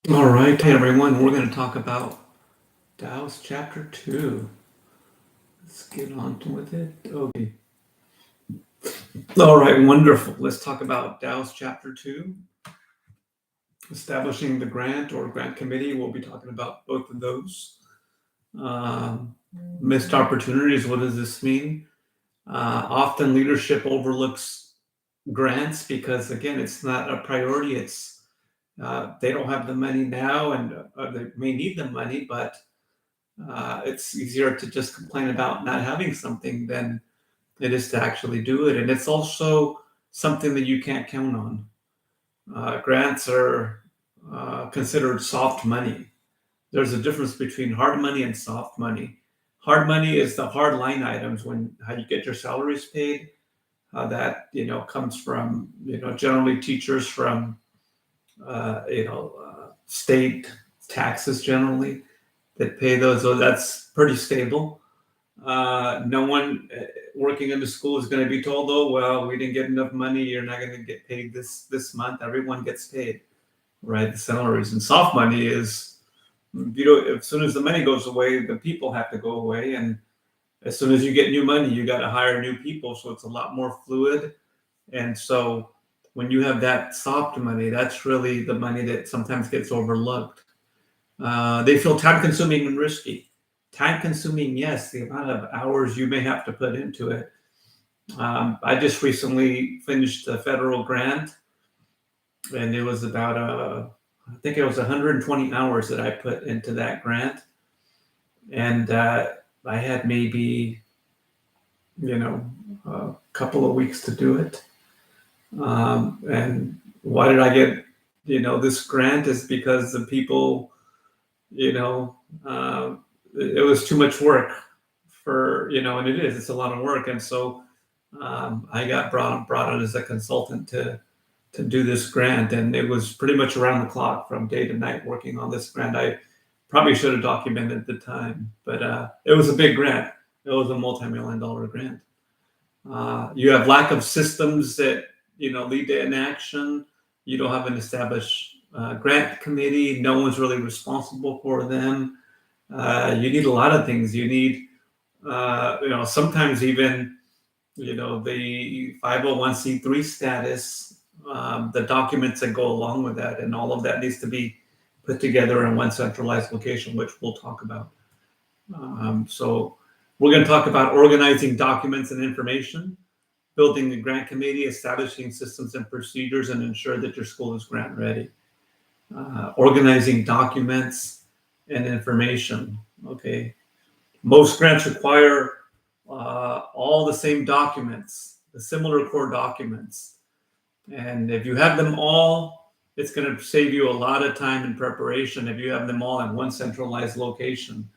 All right, hey everyone, we're going to talk about Tao's chapter 2. Let's get on with it. Okay. All right, wonderful. Let's talk about Tao's chapter 2, establishing the grant or grant committee. We'll be talking about both of those. Um, Missed opportunities, what does this mean? Often leadership overlooks grants because, again, it's not a priority. They don't have the money now and they may need the money, but it's easier to just complain about not having something than it is to actually do it. And it's also something that you can't count on. Grants are considered soft money. There's a difference between hard money and soft money. Hard money is the hard line items when how you get your salaries paid. That comes from generally teachers from state taxes generally that pay those. So that's pretty stable. No one working in the school is going to be told, "Oh, well, we didn't get enough money. You're not going to get paid this month." Everyone gets paid, right? The salaries and soft money is, as soon as the money goes away, the people have to go away, and as soon as you get new money, you got to hire new people. So it's a lot more fluid, and so when you have that soft money, that's really the money that sometimes gets overlooked. They feel time consuming and risky. Time consuming, yes, the amount of hours you may have to put into it. I just recently finished a federal grant, and it was about I think it was 120 hours that I put into that grant, and I had maybe you know a couple of weeks to do it. And why did I get this grant? Is because the people you know uh, it was too much work for and it's a lot of work, and so I got brought on as a consultant to do this grant, and it was pretty much around the clock from day to night working on this grant. I probably should have documented the time, but it was a big grant. It was a multi-million dollar grant. You have lack of systems that lead to inaction. You don't have an established grant committee. No one's really responsible for them. You need a lot of things. You need sometimes even the 501c3 status, the documents that go along with that, and all of that needs to be put together in one centralized location, which we'll talk about. So we're going to talk about organizing documents and information, building the grant committee, establishing systems and procedures, and ensure that your school is grant ready. Organizing documents and information. Okay. Most grants require all the same documents, the similar core documents. And if you have them all, it's going to save you a lot of time in preparation if you have them all in one centralized location.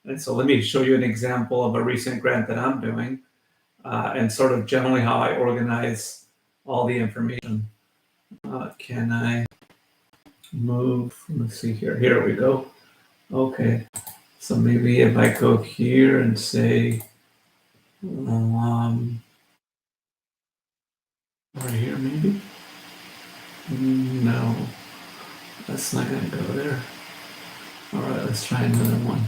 And so let me show you an example of a recent grant that I'm doing and sort of generally how I organize all the information. Can I move? Let's see here. Here we go. Okay. So maybe if I go here and say, right here maybe? No, that's not gonna go there. All right, let's try another one.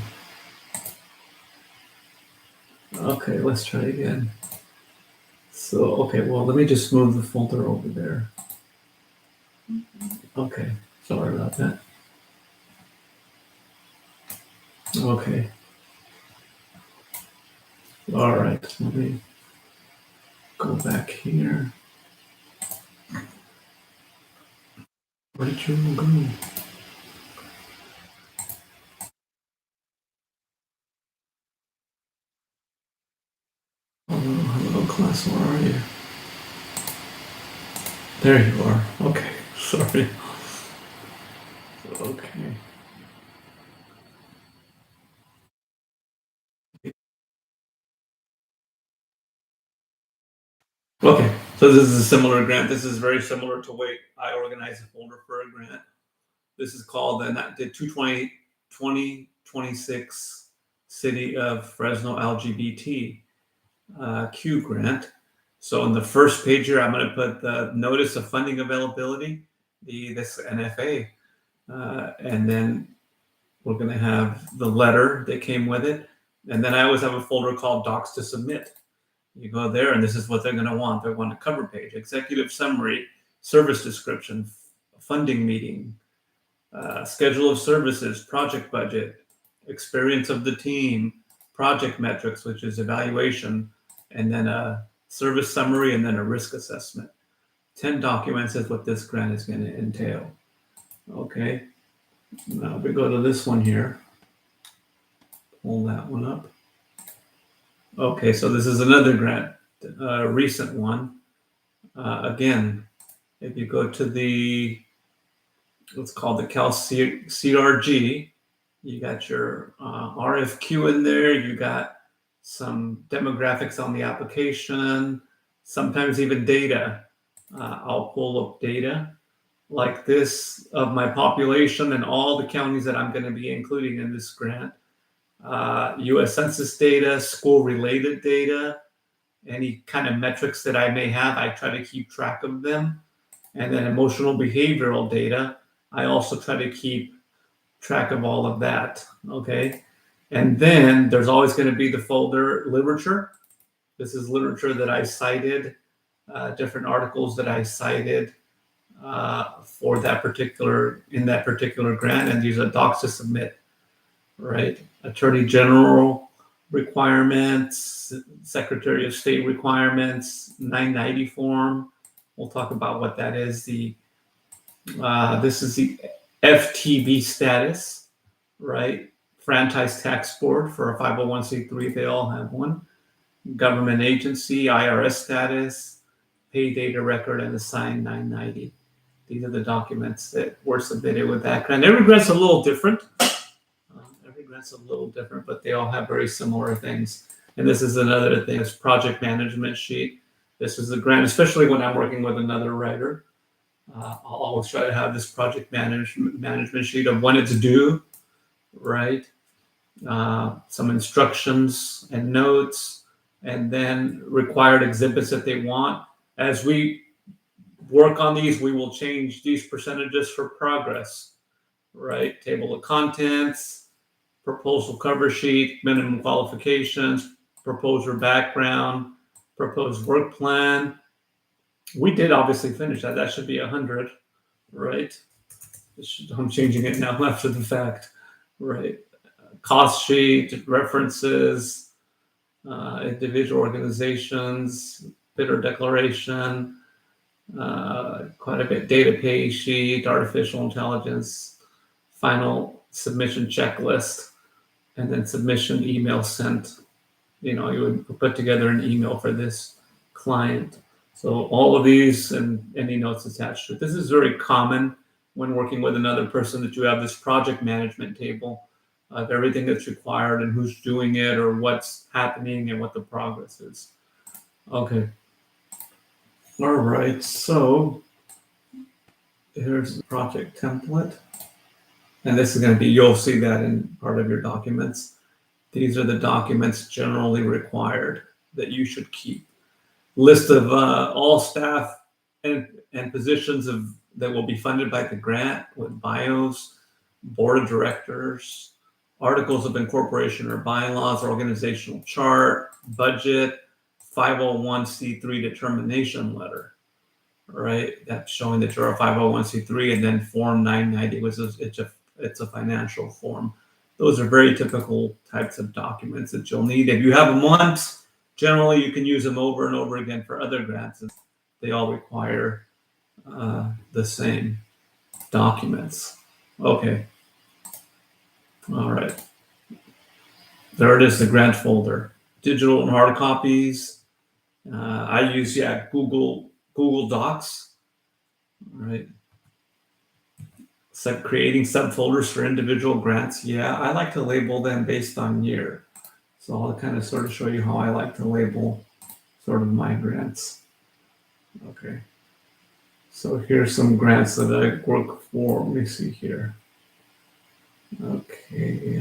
Okay, let's try again. So, okay, well, let me just move the folder over there. Okay, sorry about that. Okay. All right, let me go back here. Where did you go? Hello, class, where are you? There you are. Okay, sorry. Okay. Okay, so this is a similar grant. This is very similar to way I organize a folder for a grant. This is called the 2026 City of Fresno LGBT Q grant. So on the first page here, I'm going to put the notice of funding availability, this NFA. And then we're going to have the letter that came with it. And then I always have a folder called Docs to Submit. You go there, and this is what they're going to want. They want a cover page, executive summary, service description, funding meeting, schedule of services, project budget, experience of the team, project metrics, which is evaluation, and then a service summary, and then a risk assessment. 10 documents is what this grant is going to entail. Okay. Now we go to this one here. Pull that one up. Okay, so this is another grant, recent one. Again, if you go to the, what's called the Cal CRG, you got your RFQ in there, you got some demographics on the application, sometimes even data. I'll pull up data like this of my population and all the counties that I'm going to be including in this grant. US Census data, school-related data, any kind of metrics that I may have, I try to keep track of them. And then emotional behavioral data, I also try to keep track of all of that, okay? And then there's always going to be the folder literature. This is literature that I cited, different articles that I cited for that particular, in that particular grant, and these are docs to submit, right? Attorney General requirements, Secretary of State requirements, 990 form. We'll talk about what that is. The this is the FTB status, right? Franchise Tax Board for a 501c3, they all have one. Government agency, IRS status, pay data record, and assigned 990. These are the documents that were submitted with that grant. Every grant's a little different. That's a little different, but they all have very similar things. And this is another thing, this project management sheet. This is a grant, especially when I'm working with another writer. I'll always try to have this project management sheet of when it's due, right? Some instructions and notes, and then required exhibits that they want. As we work on these, we will change these percentages for progress, right? Table of contents, proposal cover sheet, minimum qualifications, proposer background, proposed work plan. We did obviously finish that. That should be 100, right? I'm changing it now after the fact, right? Cost sheet, references, individual organizations, bidder declaration, quite a bit, data pay sheet, artificial intelligence, final submission checklist, and then submission email sent. You know, you would put together an email for this client. So all of these and any notes attached to it. This is very common when working with another person, that you have this project management table of everything that's required and who's doing it or what's happening and what the progress is. Okay. All right. So here's the project template. And this is going to be, you'll see that in part of your documents. These are the documents generally required that you should keep. List of all staff and positions that will be funded by the grant, with bios, board of directors, articles of incorporation or bylaws, organizational chart, budget, 501c3 determination letter, right? That's showing that you're a 501c3, and then Form 990, which is it's a financial form. Those are very typical types of documents that you'll need. If you have them once, generally you can use them over and over again for other grants. They all require the same documents. Okay. All right. There it is, the grant folder. Digital and hard copies. I use, Google Docs, right? So creating subfolders for individual grants. Yeah, I like to label them based on year. So I'll kind of sort of show you how I like to label sort of my grants. Okay. So here's some grants that I work for. Let me see here. Okay.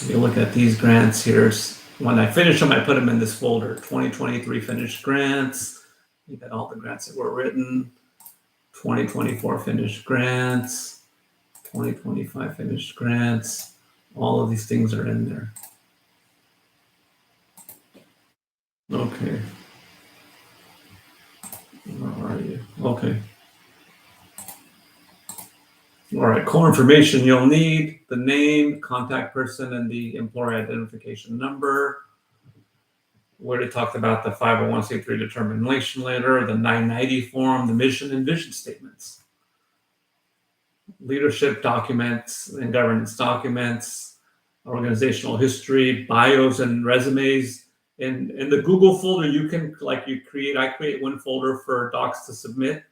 You look at these grants here. When I finish them, I put them in this folder. 2023 finished grants. You got all the grants that were written. 2024 finished grants, 2025 finished grants. All of these things are in there. Okay. Where are you? Okay. All right, core information you'll need: the name, contact person, and the employer identification number. We already talked about the 501c3 determination letter, the 990 form, the mission and vision statements, leadership documents and governance documents, organizational history, bios and resumes. In the Google folder, you can, I create one folder for docs to submit,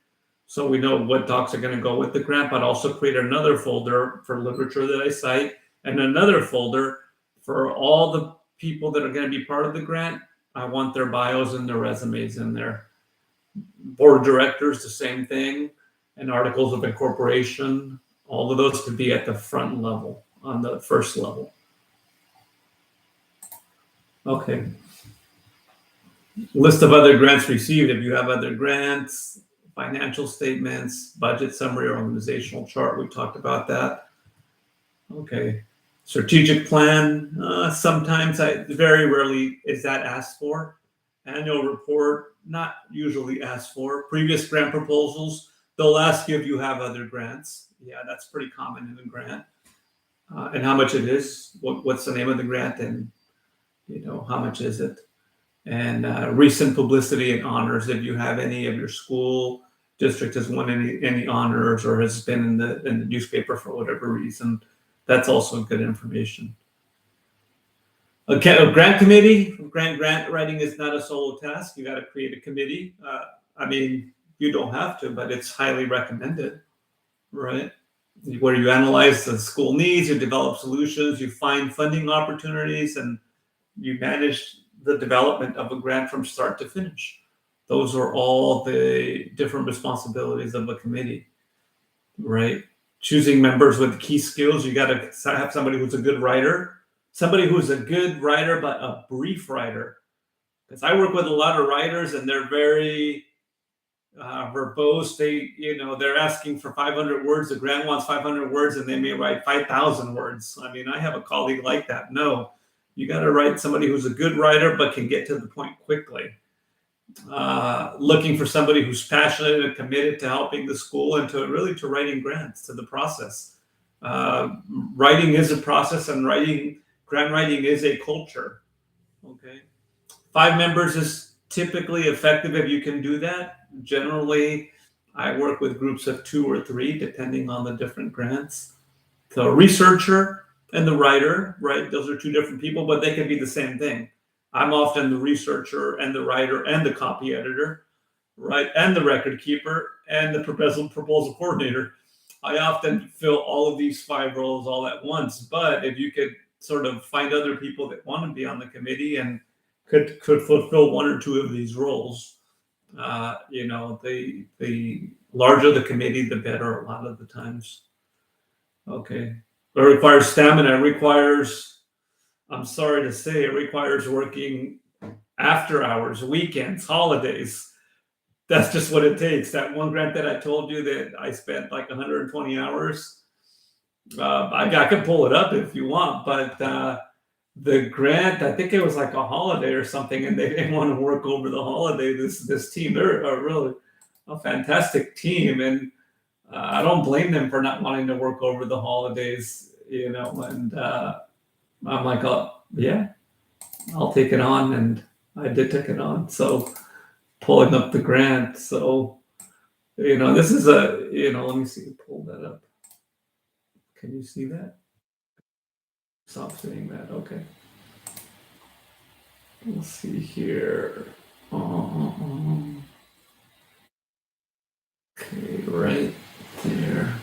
so we know what docs are going to go with the grant, but also create another folder for literature that I cite, and another folder for all the people that are going to be part of the grant. I want their bios and their resumes in there. Board of directors, the same thing, and articles of incorporation. All of those could be at the front level, on the first level. Okay. List of other grants received. If you have other grants, financial statements, budget summary, or organizational chart. We talked about that. Okay. Strategic plan. Sometimes, very rarely is that asked for. Annual report, not usually asked for. Previous grant proposals, they'll ask you if you have other grants. Yeah, that's pretty common in a grant. And how much it is, what's the name of the grant, and how much is it? And recent publicity and honors, if you have any of your school district has won any honors or has been in the newspaper for whatever reason, that's also good information. Okay, a grant committee. Grant writing is not a solo task. You got to create a committee. You don't have to, but it's highly recommended, right? Where you analyze the school needs, you develop solutions, you find funding opportunities, and you manage the development of a grant from start to finish. Those are all the different responsibilities of a committee, right? Choosing members with key skills. You got to have somebody who's a good writer, but a brief writer. Because I work with a lot of writers, and they're very verbose. They're asking for 500 words. The grant wants 500 words, and they may write 5,000 words. I have a colleague like that. No. You got to write somebody who's a good writer but can get to the point quickly. Looking for somebody who's passionate and committed to helping the school and to writing grants, to the process. Writing is a process, and grant writing is a culture. Okay, 5 members is typically effective if you can do that. Generally, I work with groups of 2 or 3, depending on the different grants. So, researcher and the writer, right? Those are 2 different people, but they can be the same thing. I'm often the researcher and the writer and the copy editor, right? And the record keeper and the proposal coordinator. I often fill all of these 5 roles all at once. But if you could sort of find other people that want to be on the committee and could fulfill 1 or 2 of these roles, the larger the committee, the better a lot of the times. Okay. It requires stamina. I'm sorry to say, it requires working after hours, weekends, holidays. That's just what it takes. That one grant that I told you that I spent like 120 hours, I can pull it up if you want, but the grant, I think it was like a holiday or something, and they didn't want to work over the holiday. This team, they're a fantastic team, and I don't blame them for not wanting to work over the holidays, and I'm like, oh, yeah, I'll take it on. And I did take it on. So pulling up the grant. So, this is let me see, pull that up. Can you see that? Stop seeing that. Okay. Let's see here. Okay, right there.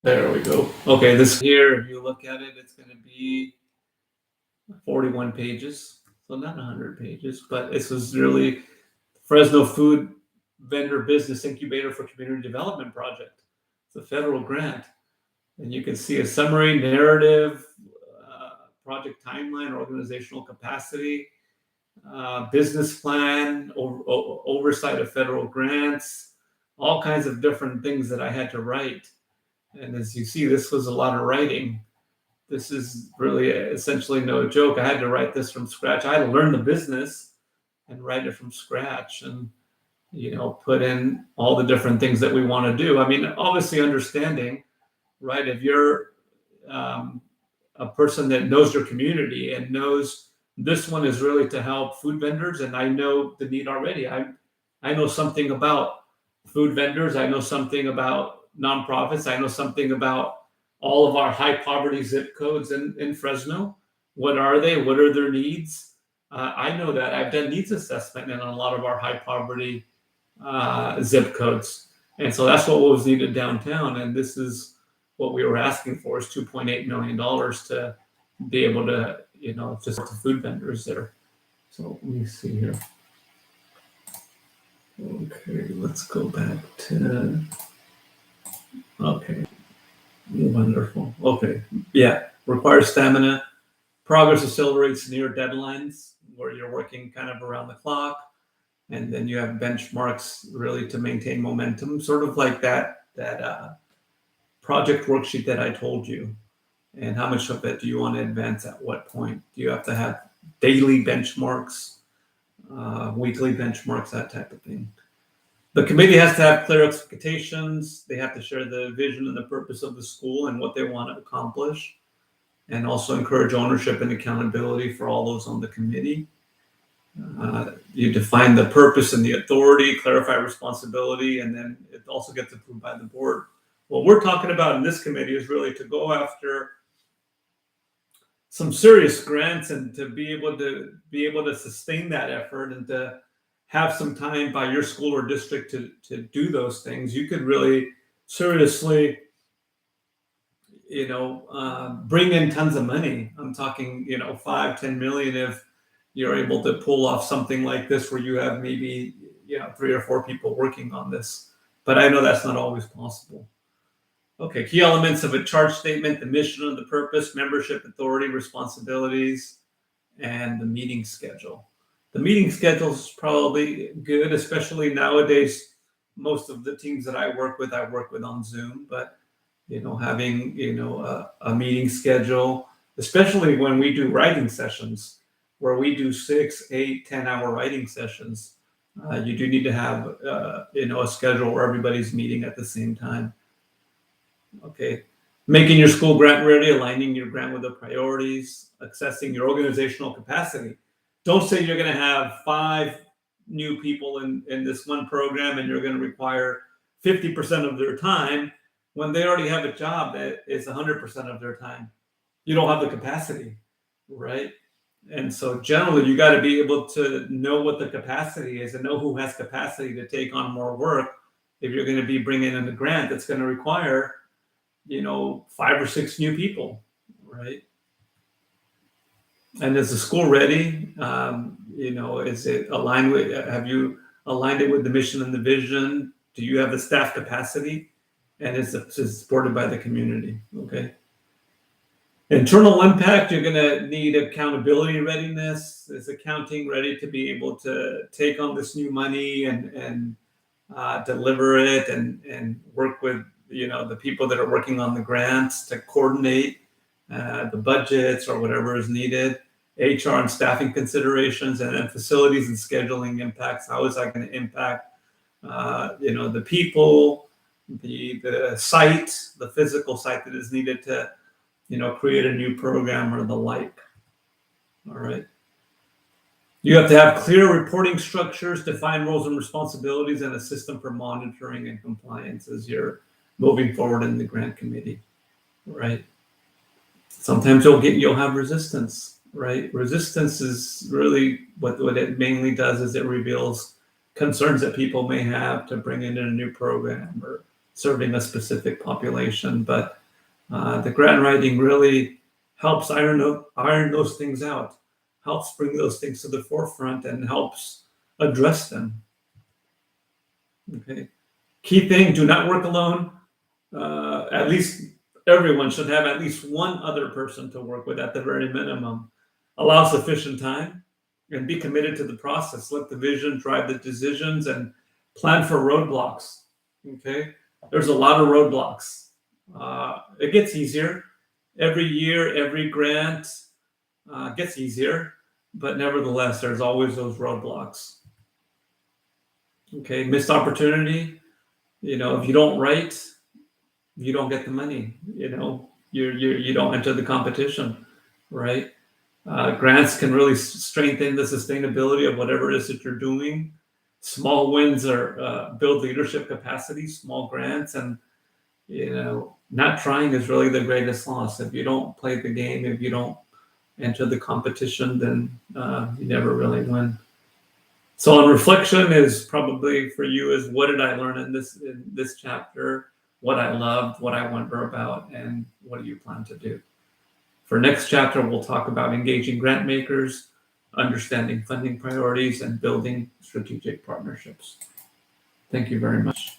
There we go. Okay, this here, if you look at it, it's going to be 41 pages. So not 100 pages, but this was really Fresno Food Vendor Business Incubator for Community Development Project. It's a federal grant. And you can see a summary, narrative, project timeline, organizational capacity, business plan, oversight of federal grants, all kinds of different things that I had to write. And as you see, this was a lot of writing. This is really essentially no joke. I had to write this from scratch. I had to learn the business and write it from scratch, and put in all the different things that we want to do. I mean, obviously understanding, right? If you're a person that knows your community and knows this one is really to help food vendors, and I know the need already. I know something about food vendors. I know something about nonprofits. I know something about all of our high poverty zip codes in Fresno. What are they? What are their needs? I know that. I've done needs assessment in a lot of our high poverty zip codes. And so that's what was needed downtown. And this is what we were asking for, is $2.8 million to be able to, just to food vendors there. So let me see here. Okay, let's go back to, okay, wonderful. Okay, yeah, requires stamina. Progress accelerates near deadlines where you're working kind of around the clock. And then you have benchmarks really to maintain momentum, sort of like that project worksheet that I told you. And how much of it do you want to advance at what point? Do you have to have daily benchmarks, weekly benchmarks, that type of thing? The committee has to have clear expectations. They have to share the vision and the purpose of the school and what they want to accomplish, and also encourage ownership and accountability for all those on the committee. You define the purpose and the authority, clarify responsibility, and then it also gets approved by the board. What we're talking about in this committee is really to go after some serious grants and to be able to sustain that effort and to have some time by your school or district to do those things. You could really seriously, bring in tons of money. I'm talking, 5-10 million if you're able to pull off something like this where you have maybe 3 or 4 people working on this. But I know that's not always possible. Okay, key elements of a charge statement: the mission and the purpose, membership, authority, responsibilities, and the meeting schedule. The meeting schedule is probably good, especially nowadays. Most of the teams that I work with on Zoom, but having a meeting schedule, especially when we do writing sessions, where we do 6, 8, 10-hour writing sessions, you do need to have a schedule where everybody's meeting at the same time. Okay, making your school grant ready, aligning your grant with the priorities, assessing your organizational capacity. Don't say you're going to have 5 new people in this one program and you're going to require 50% of their time when they already have a job that is 100% of their time. You don't have the capacity, right? And so generally you got to be able to know what the capacity is and know who has capacity to take on more work. If you're going to be bringing in a grant that's going to require 5 or 6 new people, right? And is the school ready? Is it aligned with, have you aligned it with the mission and the vision? Do you have the staff capacity? And is it supported by the community? Okay. Internal impact, you're going to need accountability readiness. Is accounting ready to be able to take on this new money and deliver it and work with the people that are working on the grants to coordinate the budgets or whatever is needed? HR and staffing considerations, and then facilities and scheduling impacts. How is that going to impact the people, the site, the physical site that is needed to create a new program or the like? All right. You have to have clear reporting structures, define roles and responsibilities, and a system for monitoring and compliance as you're moving forward in the grant committee, right? Sometimes you'll have resistance, right? Resistance is really what it mainly does is it reveals concerns that people may have to bring in a new program or serving a specific population. But the grant writing really helps iron those things out, helps bring those things to the forefront, and helps address them. Okay. Key thing: do not work alone. At least Everyone should have at least one other person to work with at the very minimum. Allow sufficient time and be committed to the process. Let the vision drive the decisions and plan for roadblocks. Okay. There's a lot of roadblocks. It gets easier. Every year, every grant gets easier, but nevertheless, there's always those roadblocks. Okay. Missed opportunity. If you don't write, you don't get the money. You don't enter the competition, right? Grants can really strengthen the sustainability of whatever it is that you're doing. Small wins are build leadership capacity. Small grants, and not trying is really the greatest loss. If you don't play the game, if you don't enter the competition, then you never really win. So, on reflection is probably for you is what did I learn in this chapter? What I loved, what I wonder about, and what do you plan to do? For next chapter, we'll talk about engaging grant makers, understanding funding priorities, and building strategic partnerships. Thank you very much.